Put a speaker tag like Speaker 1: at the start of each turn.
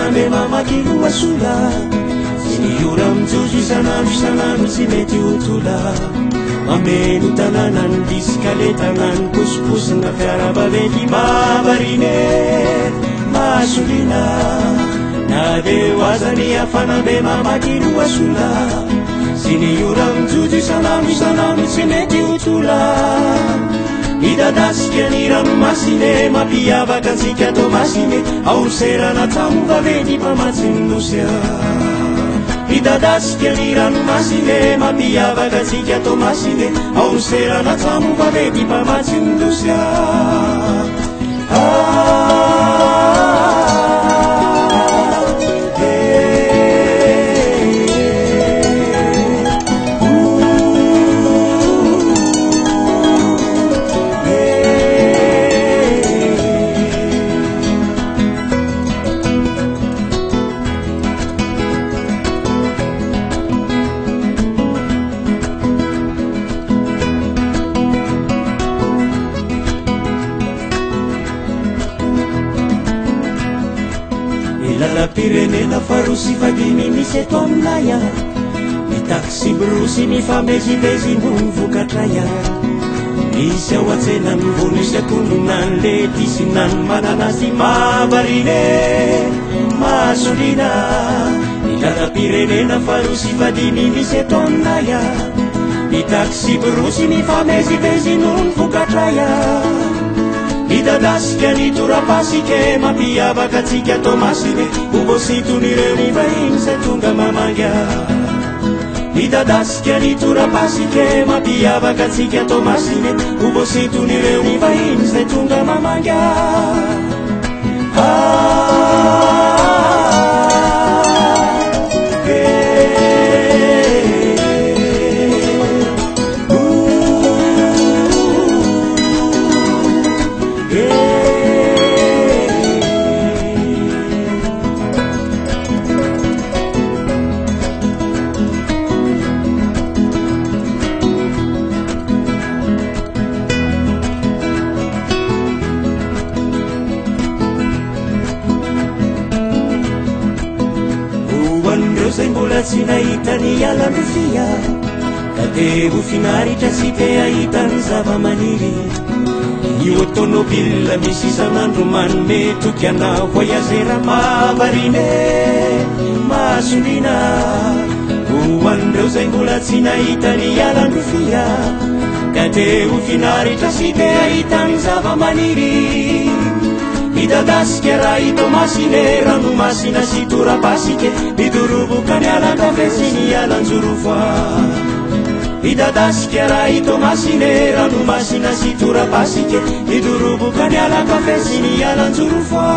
Speaker 1: fanambe mamakiluasula siniora mijojo isanandro tsy mety hotola mameno tanàna ny bisikaleta nany posiposina fiarabaventy mavarine masolina na de oazany afanambe mamakiluasula siniora mijojo isanandro tsy mety hotola idadasika ny ranomasine mampiavaka antsika tomasine aoserana tamo vaventy mpamatsinolosya idadasika ny ranomasine mampiavaka antsika tomasine aoserana tamo vaventy mpamatsinolosya pirenena farosy fadimy misy eto aminaya mitaksy brosy mifamezivezy noho vokatraya misy ao atsena ny vonisy akononany le disinany mananasy mavarine masolina ilala-pirenena farosy fadimy misy eto aminaya mitaksy brosy mifamezivezy noho vokatraya idadasika ny torapasike mampiavaka atsika tomasine obositon'ireo ny vahiny zay tonga mamanga idadasika ny torapasike mampiavaka atsika tomasine obositon'ireo ny vahiny zay tonga mamanga zay mbola tsy nahitany alandrofia ka de ho finaritra tsy te ahitany zava-maniry io automobile misy isan'andro manome toky ana voyagera mavarine masolina ho an'ireo zay mbola tsy nahitany alandrofia ka de ho finaritra tsy te ahitany zava-maniry idadasika raha itomasine ranomasina sy torapasike midoroboka ny alan-kafe sy ny alan-jorofoa idadasika raha itomasine ranomasina sy torapasike midoroboka ny alan-kafe sy ny alan-jorofoa